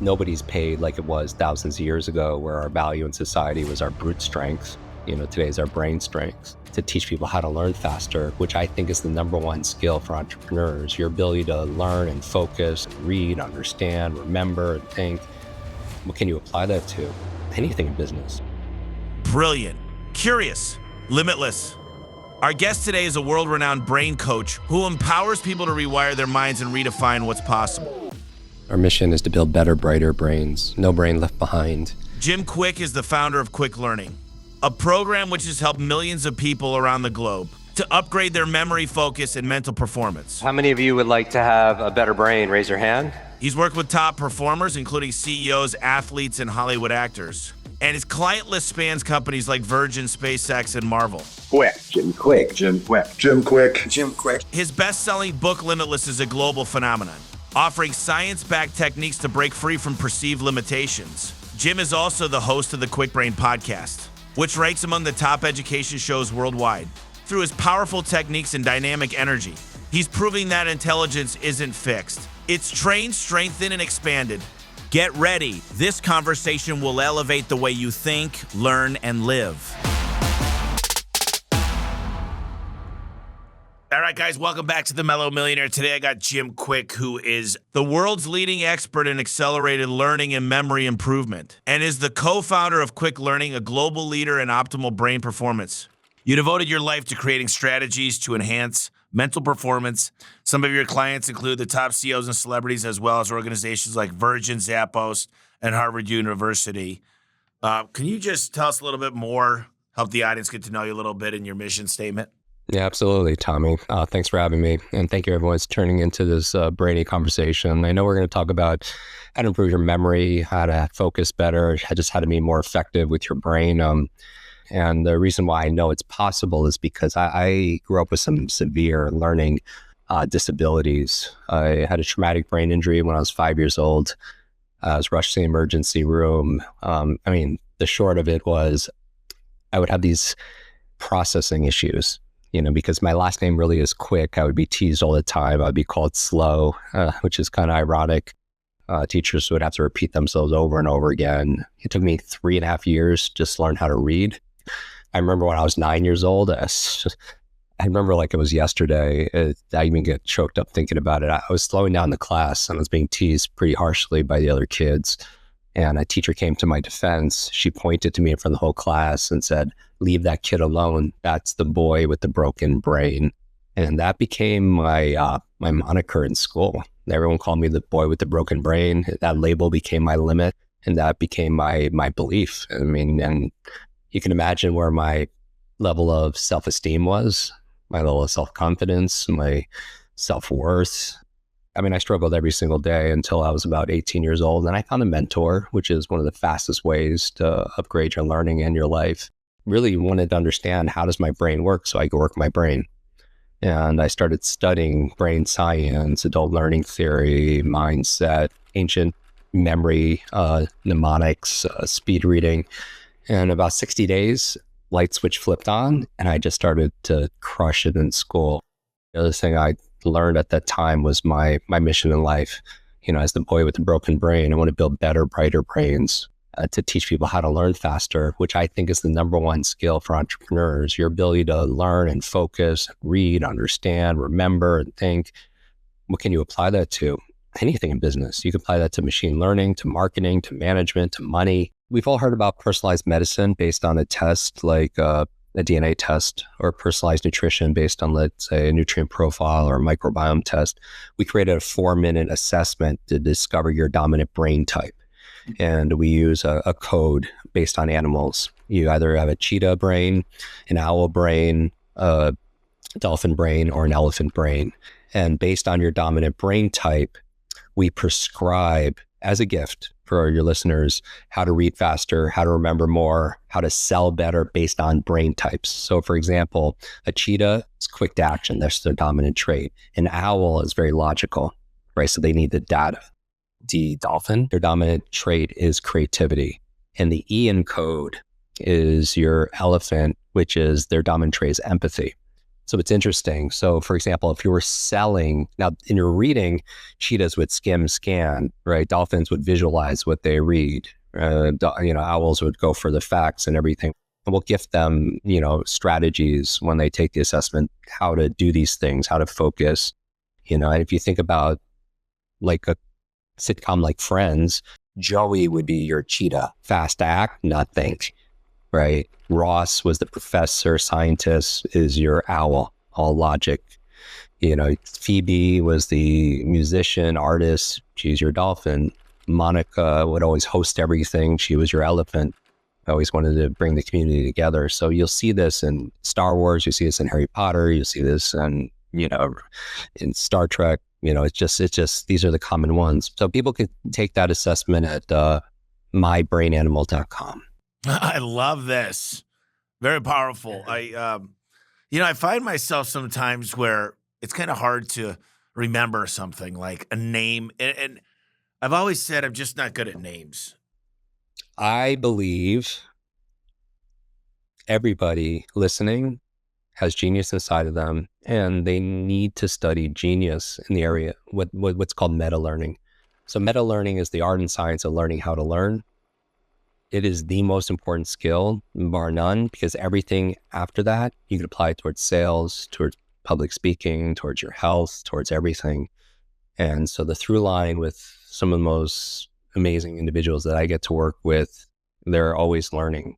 Nobody's paid like it was thousands of years ago, where our value in society was our brute strength. Today's our brain strength. To teach people how to learn faster, which I think is the number one skill for entrepreneurs, your ability to learn and focus, read, understand, remember, and think. What can you apply that to? Anything in business. Brilliant, curious, limitless. Our guest today is a world-renowned brain coach who empowers people to rewire their minds and redefine what's possible. Our mission is to build better, brighter brains. No brain left behind. Jim Kwik is the founder of Kwik Learning, a program which has helped millions of people around the globe to upgrade their memory, focus, and mental performance. How many of you would like to have a better brain? Raise your hand. He's worked with top performers, including CEOs, athletes, and Hollywood actors. And his client list spans companies like Virgin, SpaceX, and Marvel. Kwik. Jim Kwik. Jim Kwik. Jim Kwik. Jim Kwik. His best-selling book, Limitless, is a global phenomenon, offering science-backed techniques to break free from perceived limitations. Jim is also the host of the Kwik Brain podcast, which ranks among the top education shows worldwide. Through his powerful techniques and dynamic energy, he's proving that intelligence isn't fixed. It's trained, strengthened, and expanded. Get ready. This conversation will elevate the way you think, learn, and live. All right, guys, welcome back to The Mellow Millionaire. Today, I got Jim Kwik, who is the world's leading expert in accelerated learning and memory improvement, and is the co-founder of Kwik Learning, a global leader in optimal brain performance. You devoted your life to creating strategies to enhance mental performance. Some of your clients include the top CEOs and celebrities, as well as organizations like Virgin, Zappos, and Harvard University. Can you just tell us a little bit more, help the audience get to know you a little bit in your mission statement? Yeah, absolutely, Tommy. Thanks for having me. And thank you, everyone, for turning into this brainy conversation. I know we're going to talk about how to improve your memory, how to focus better, just how to be more effective with your brain. And the reason why I know it's possible is because I grew up with some severe learning disabilities. I had a traumatic brain injury when I was 5 years old. I was rushed to the emergency room. The short of it was I would have these processing issues, because my last name really is Kwik. I would be teased all the time. I'd be called slow, which is kind of ironic. Teachers would have to repeat themselves over and over again. It took me 3.5 years just to learn how to read. I remember when I was 9 years old, I remember like it was yesterday. I even get choked up thinking about it. I was slowing down the class and I was being teased pretty harshly by the other kids. And a teacher came to my defense. She pointed to me in front of the whole class and said, "Leave that kid alone. That's the boy with the broken brain." And that became my moniker in school. Everyone called me the boy with the broken brain. That label became my limit, and that became my belief. And you can imagine where my level of self-esteem was, my level of self-confidence, my self-worth. I struggled every single day until I was about 18 years old. And I found a mentor, which is one of the fastest ways to upgrade your learning and your life. Really wanted to understand, how does my brain work so I could work my brain? And I started studying brain science, adult learning theory, mindset, ancient memory, mnemonics, speed reading. And about 60 days, light switch flipped on, and I just started to crush it in school. The other thing I learned at that time was my mission in life. As the boy with the broken brain, I want to build better, brighter brains to teach people how to learn faster, which I think is the number one skill for entrepreneurs. Your ability to learn and focus, read, understand, remember, and think. What can you apply that to? Anything in business. You can apply that to machine learning, to marketing, to management, to money. We've all heard about personalized medicine based on a test like a DNA test, or personalized nutrition based on, let's say, a nutrient profile or a microbiome test. We created a 4-minute assessment to discover your dominant brain type. And we use a code based on animals. You either have a cheetah brain, an owl brain, a dolphin brain, or an elephant brain. And based on your dominant brain type, we prescribe as a gift for your listeners how to read faster, how to remember more, how to sell better based on brain types. So for example, a cheetah is quick to action. That's their dominant trait. An owl is very logical, right? So they need the data. The dolphin, their dominant trait is creativity. And the Ian code is your elephant, which is their dominant trait is empathy. So it's interesting. So for example, if you were selling, now in your reading, cheetahs would skim, scan, right? Dolphins would visualize what they read. Owls would go for the facts and everything. And we'll gift them, strategies when they take the assessment, how to do these things, how to focus, and if you think about like a sitcom like Friends, Joey would be your cheetah, fast act, not think, right? Ross was the professor, scientist is your owl, all logic. Phoebe was the musician, artist, she's your dolphin. Monica would always host everything, she was your elephant. Always wanted to bring the community together. So you'll see this in Star Wars, you see this in Harry Potter, you see this in Star Trek. It's just these are the common ones. So people can take that assessment at mybrainanimal.com. I love this. Very powerful. I find myself sometimes where it's kind of hard to remember something like a name. And I've always said I'm just not good at names. I believe everybody listening has genius inside of them, and they need to study genius in the area, what's called meta learning. So meta learning is the art and science of learning how to learn. It is the most important skill, bar none, because everything after that, you can apply it towards sales, towards public speaking, towards your health, towards everything. And so the through line with some of the most amazing individuals that I get to work with, they're always learning.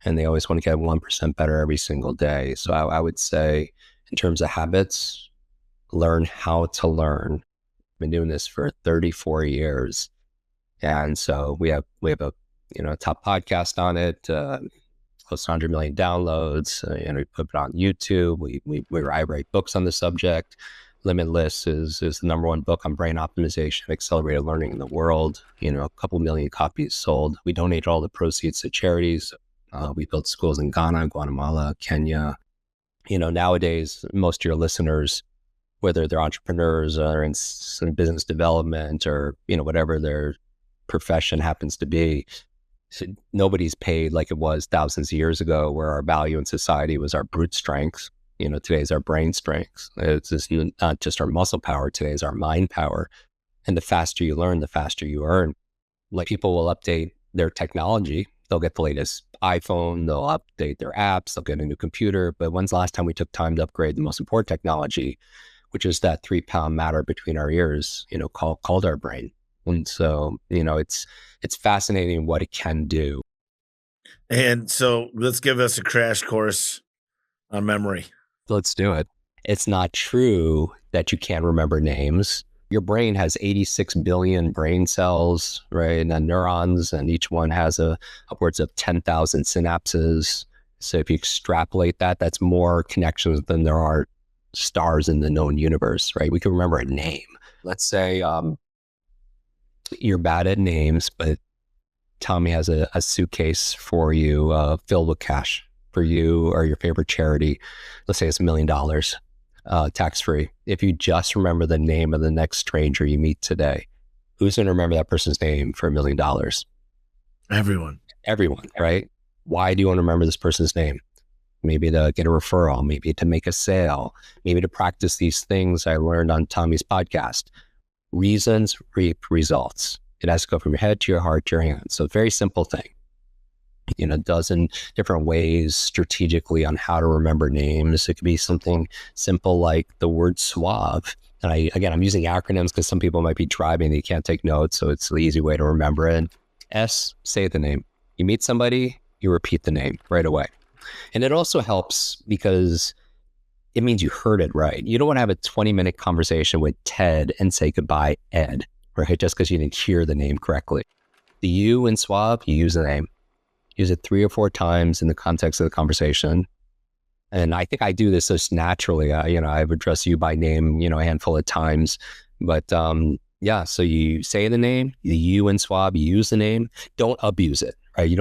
And they always want to get 1% better every single day. So I would say, in terms of habits, learn how to learn. I've been doing this for 34 years. And so we have a top podcast on it, close to 100 million downloads. And we put it on YouTube. I write books on the subject. Limitless is the number one book on brain optimization, accelerated learning in the world. A couple million copies sold. We donate all the proceeds to charities. We built schools in Ghana, Guatemala, Kenya. Nowadays, most of your listeners, whether they're entrepreneurs or in business development or, whatever their profession happens to be, nobody's paid like it was thousands of years ago, where our value in society was our brute strength. Today's our brain strength. It's just not just our muscle power. Today's our mind power. And the faster you learn, the faster you earn. Like, people will update their technology. They'll get the latest iPhone, they'll update their apps, they'll get a new computer. But when's the last time we took time to upgrade the most important technology, which is that 3-pound matter between our ears, called our brain? And so, it's fascinating what it can do. And so let's give us a crash course on memory. Let's do it. It's not true that you can't remember names. Your brain has 86 billion brain cells, right? And then neurons, and each one has upwards of 10,000 synapses. So if you extrapolate that, that's more connections than there are stars in the known universe, right? We can remember a name. Let's say you're bad at names, but Tommy has a suitcase for you filled with cash for you or your favorite charity. Let's say it's $1 million. Tax-free. If you just remember the name of the next stranger you meet today, who's going to remember that person's name for $1 million? Everyone, right? Why do you want to remember this person's name? Maybe to get a referral, maybe to make a sale, maybe to practice these things I learned on Tommy's podcast. Reasons reap results. It has to go from your head to your heart to your hands. So very simple thing. A dozen different ways strategically on how to remember names. It could be something simple like the word suave. And I'm using acronyms because some people might be driving and you can't take notes. So it's the easy way to remember it. S, say the name. You meet somebody, you repeat the name right away. And it also helps because it means you heard it right. You don't want to have a 20-minute conversation with Ted and say goodbye, Ed, right? Just because you didn't hear the name correctly. The you in suave, you use the name. Use it 3 or 4 times in the context of the conversation. And I think I do this just naturally. I've addressed you by name, a handful of times. But so you say the name, the you in suave, you use the name. Don't abuse it, right?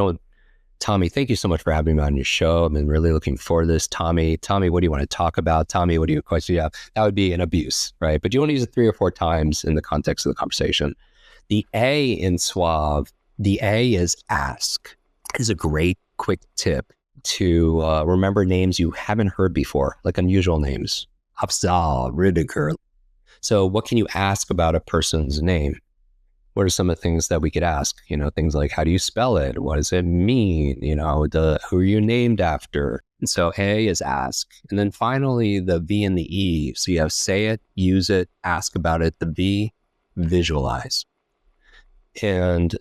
Tommy, thank you so much for having me on your show. I've been really looking forward to this. Tommy, what do you want to talk about? Tommy, what do you question you have? That would be an abuse, right? But you want to use it 3 or 4 times in the context of the conversation. The A in suave, the A is ask. Is a great quick tip to remember names you haven't heard before, like unusual names. Afzal, Ridiker. So what can you ask about a person's name? What are some of the things that we could ask? Things like, how do you spell it? What does it mean? Who are you named after? And so A is ask. And then finally, the V and the E. So you have say it, use it, ask about it. The V, visualize. And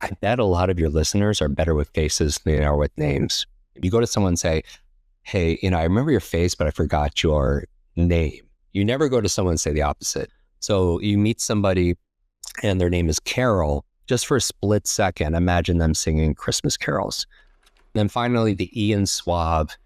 I bet a lot of your listeners are better with faces than they are with names. If you go to someone and say, hey, I remember your face, but I forgot your name. You never go to someone and say the opposite. So you meet somebody and their name is Carol, just for a split second, imagine them singing Christmas carols. Then finally, the E in suave,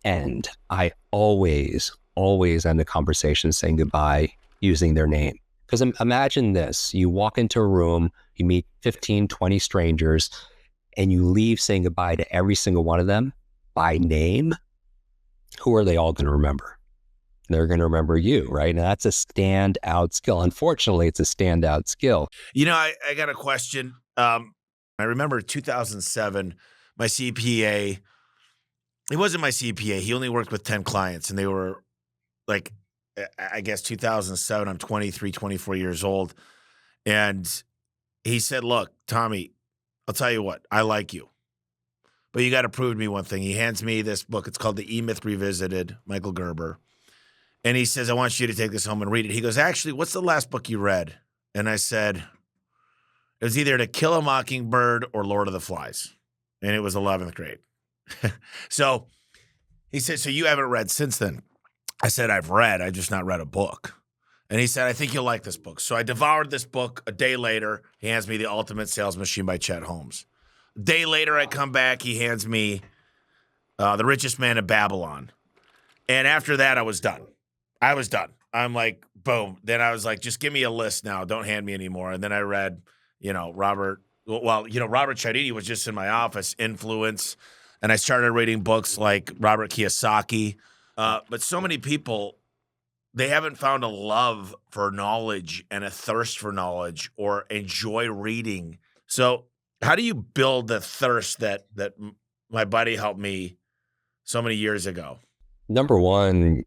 end. I always end the conversation saying goodbye using their name. Because imagine this, you walk into a room, you meet 15, 20 strangers, and you leave saying goodbye to every single one of them by name. Who are they all going to remember? They're going to remember you, right? And that's a standout skill. Unfortunately, it's a standout skill. I got a question. I remember 2007, my CPA, he wasn't my CPA. He only worked with 10 clients, and they were like, I guess 2007, I'm 23, 24 years old. And he said, look, Tommy, I'll tell you what, I like you, but you got to prove to me one thing. He hands me this book. It's called The E-Myth Revisited, Michael Gerber. And he says, I want you to take this home and read it. He goes, actually, what's the last book you read? And I said, it was either To Kill a Mockingbird or Lord of the Flies. And it was 11th grade. So he said, so you haven't read since then? I said, I've just not read a book. And he said, I think you'll like this book. So I devoured this book. A day later, he hands me The Ultimate Sales Machine by Chet Holmes. A day later, I come back. He hands me The Richest Man in Babylon. And after that, I was done. I'm like, boom. Then I was like, just give me a list now. Don't hand me anymore. And then I read, Robert Cialdini was just in my office, Influence. And I started reading books like Robert Kiyosaki. But so many people, they haven't found a love for knowledge and a thirst for knowledge or enjoy reading. So how do you build the thirst that my buddy helped me so many years ago? Number one,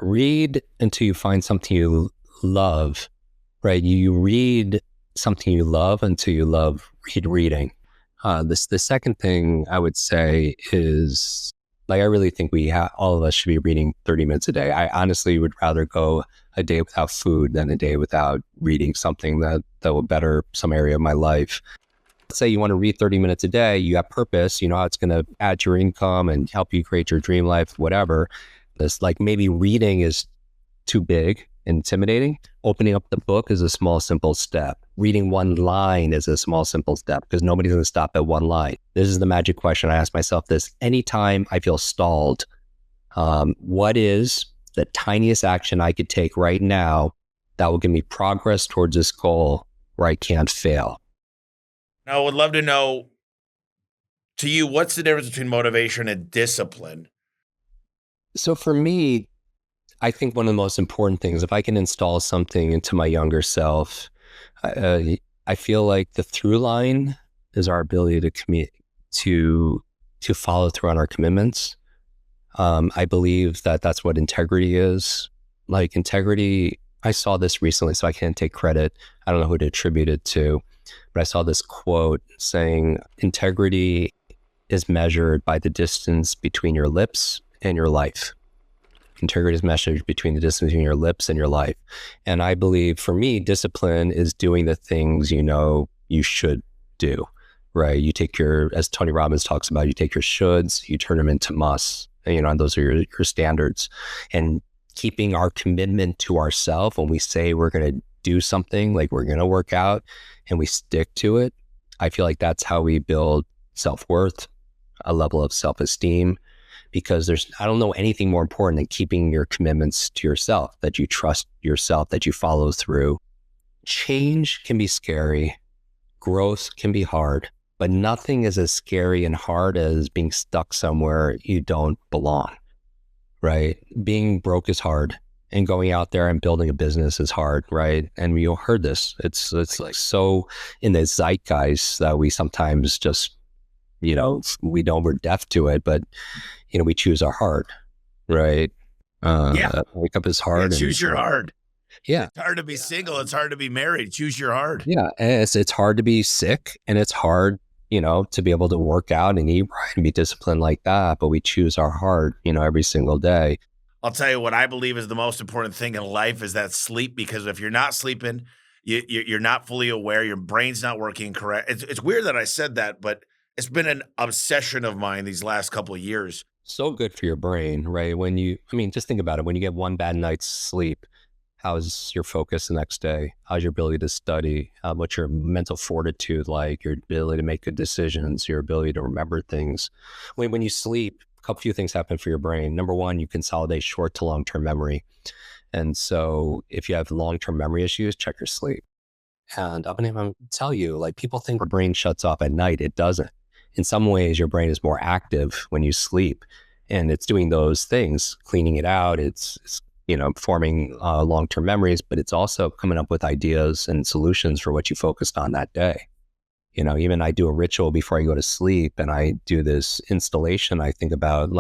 read until you find something you love, right? You read something you love until you love reading. The second thing I would say is, I really think all of us should be reading 30 minutes a day. I honestly would rather go a day without food than a day without reading something that will better some area of my life. Let's say you want to read 30 minutes a day, you have purpose, how it's going to add to your income and help you create your dream life, whatever. This, maybe reading is too big, intimidating. Opening up the book is a small, simple step. Reading one line is a small, simple step because nobody's going to stop at one line. This is the magic question. I ask myself this anytime I feel stalled. What is the tiniest action I could take right now that will give me progress towards this goal where I can't fail? Now, I would love to know, to you, what's the difference between motivation and discipline? So for me, I think one of the most important things, if I can install something into my younger self, I feel like the through line is our ability to commit, to follow through on our commitments. I believe that that's what integrity is. Integrity, I saw this recently, so I can't take credit. I don't know who to attribute it to, but I saw this quote saying, integrity is measured by the distance between your lips and your life. Integrity is measured between the distance between your lips and your life. And I believe for me, discipline is doing the things you should do, right? You take as Tony Robbins talks about, you take your shoulds, you turn them into musts, and those are your standards. And keeping our commitment to ourselves when we say we're going to do something, like we're going to work out, and we stick to it, I feel like that's how we build self-worth, a level of self-esteem. Because I don't know anything more important than keeping your commitments to yourself, that you trust yourself, that you follow through. Change can be scary. Growth can be hard, but nothing is as scary and hard as being stuck somewhere you don't belong, right? Being broke is hard, and going out there and building a business is hard, right? And we all heard this. It's so in the zeitgeist that we sometimes just we're deaf to it, but we choose our heart, right? Wake up is hard. Choose your heart. Yeah. It's hard to be single. It's hard to be married. Choose your heart. Yeah. And it's hard to be sick, and it's hard, to be able to work out and eat right and be disciplined like that. But we choose our heart, every single day. I'll tell you what I believe is the most important thing in life is that sleep, because if you're not sleeping, you're not fully aware. Your brain's not working correct. It's weird that I said that, but it's been an obsession of mine these last couple of years. So good for your brain, right? Just think about it. When you get one bad night's sleep, how's your focus the next day? How's your ability to study? What's your mental fortitude like? Your ability to make good decisions, your ability to remember things. When you sleep, a few things happen for your brain. Number one, you consolidate short to long-term memory. And so if you have long-term memory issues, check your sleep. And I'm going to tell you, like, people think our brain shuts off at night. It doesn't. In some ways, your brain is more active when you sleep, and it's doing those things, cleaning it out. It's forming long-term memories, but it's also coming up with ideas and solutions for what you focused on that day. Even I do a ritual before I go to sleep, and I do this installation. I think about,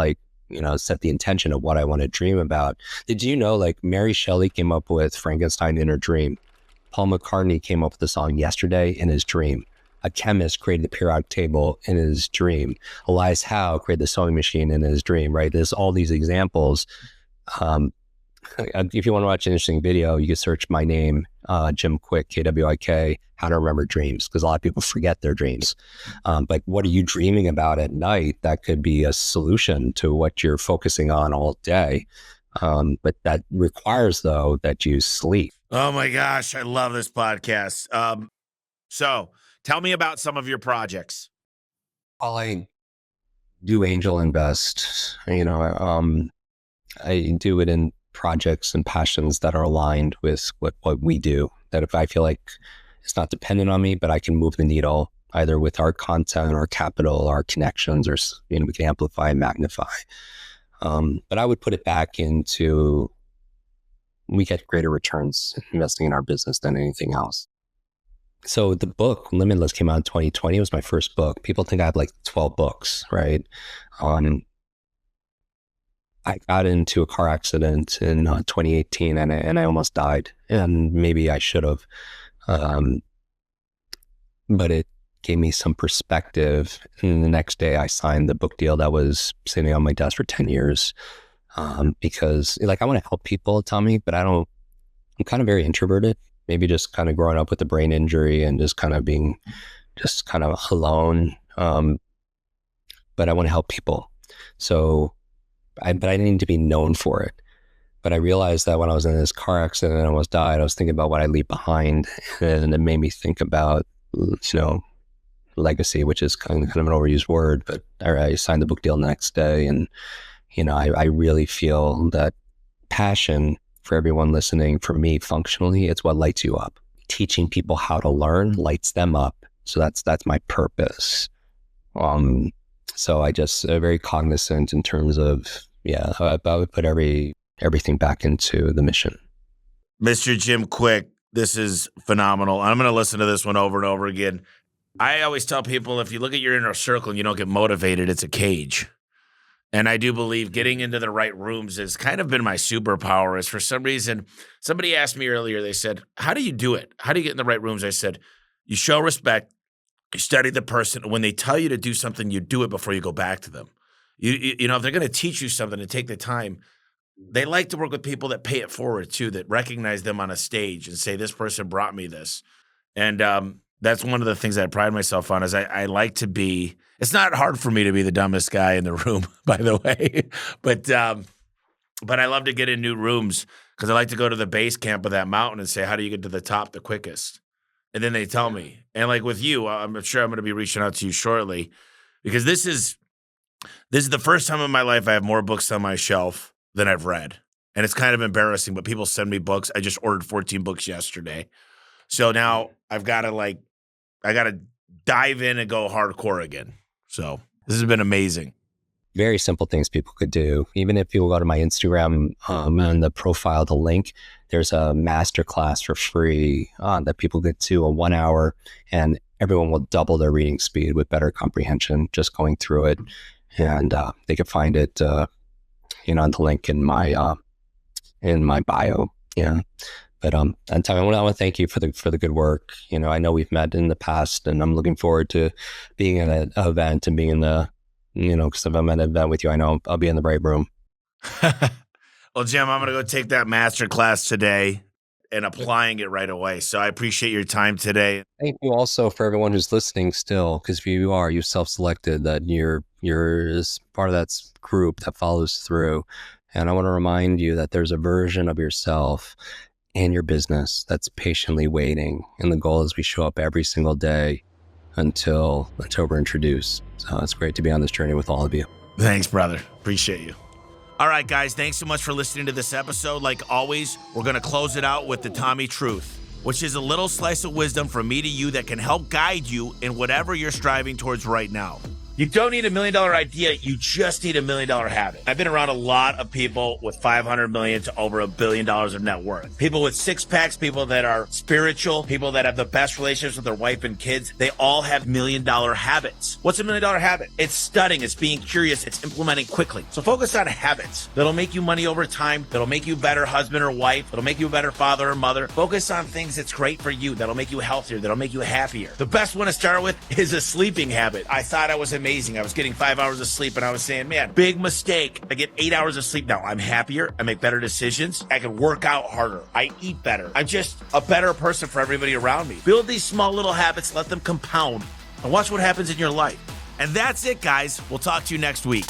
set the intention of what I want to dream about. Did you know, Mary Shelley came up with Frankenstein in her dream? Paul McCartney came up with the song Yesterday in his dream. A chemist created the periodic table in his dream. Elias Howe created the sewing machine in his dream, right? There's all these examples. If you want to watch an interesting video, you can search my name, Jim Kwik, Kwik, how to remember dreams, because a lot of people forget their dreams. But what are you dreaming about at night? That could be a solution to what you're focusing on all day. But that requires, though, that you sleep. Oh my gosh, I love this podcast. So tell me about some of your projects. Well, I do angel invest. I do it in projects and passions that are aligned with what we do. That if I feel like it's not dependent on me, but I can move the needle either with our content, our capital, our connections, or we can amplify and magnify. But I would put it back into, we get greater returns investing in our business than anything else. So the book Limitless came out in 2020. It was my first book. People think I have 12 books, right? I got into a car accident in 2018, and I almost died, and maybe I should have. But it gave me some perspective. And the next day I signed the book deal that was sitting on my desk for 10 years. Because I want to help people, Tommy, but I'm kind of very introverted, maybe just kind of growing up with a brain injury and just kind of being just kind of alone. But I want to help people. So, but I didn't need to be known for it. But I realized that when I was in this car accident and I almost died, I was thinking about what I leave behind, and it made me think about, legacy, which is kind of an overused word. But I signed the book deal the next day, and I really feel that passion for everyone listening, for me, functionally, it's what lights you up. Teaching people how to learn lights them up. So that's my purpose. So I just very cognizant in terms of, I would put everything back into the mission. Mr. Jim Kwik, this is phenomenal. I'm going to listen to this one over and over again. I always tell people, if you look at your inner circle and you don't get motivated, it's a cage. And I do believe getting into the right rooms has kind of been my superpower. Is for some reason, somebody asked me earlier, they said, how do you do it? How do you get in the right rooms? I said, you show respect, you study the person. When they tell you to do something, you do it before you go back to them. You know, if they're going to teach you something and take the time, they like to work with people that pay it forward too, that recognize them on a stage and say, this person brought me this. And that's one of the things that I pride myself on is I like to be, it's not hard for me to be the dumbest guy in the room, by the way, but I love to get in new rooms because I like to go to the base camp of that mountain and say, how do you get to the top the quickest? And then they tell me. And like with you, I'm sure I'm going to be reaching out to you shortly because this is the first time in my life I have more books on my shelf than I've read. And it's kind of embarrassing, but people send me books. I just ordered 14 books yesterday. So now I've got to I got to dive in and go hardcore again. So this has been amazing. Very simple things people could do. Even if you go to my Instagram, on the profile, the link, there's a masterclass for free that people get to, a 1 hour. And everyone will double their reading speed with better comprehension just going through it. And they can find it, on the link in my bio. Yeah. But and Tommy, I want to thank you for the good work. I know we've met in the past, and I'm looking forward to being at an event and being in the, because if I'm at an event with you, I know I'll be in the break room. Well, Jim, I'm going to go take that master class today and applying it right away. So I appreciate your time today. Thank you also for everyone who's listening still, because if you self-selected, that you're part of that group that follows through. And I want to remind you that there's a version of yourself in your business that's patiently waiting. And the goal is we show up every single day until we're introduced. So it's great to be on this journey with all of you. Thanks, brother. Appreciate you. All right, guys, thanks so much for listening to this episode. Like always, we're going to close it out with the Tommy Truth, which is a little slice of wisdom from me to you that can help guide you in whatever you're striving towards right now. You don't need $1 million idea. You just need $1 million habit. I've been around a lot of people with 500 million to over $1 billion of net worth. People with six packs, people that are spiritual, people that have the best relationships with their wife and kids. They all have $1 million habits. What's $1 million habit? It's studying. It's being curious. It's implementing quickly. So focus on habits that'll make you money over time. That'll make you a better husband or wife. That'll make you a better father or mother. Focus on things that's great for you. That'll make you healthier. That'll make you happier. The best one to start with is a sleeping habit. I thought I was amazing. I was getting 5 hours of sleep and I was saying, man, big mistake. I get 8 hours of sleep now. I'm happier. I make better decisions. I can work out harder. I eat better. I'm just a better person for everybody around me. Build these small little habits, let them compound, and watch what happens in your life. And that's it, guys. We'll talk to you next week.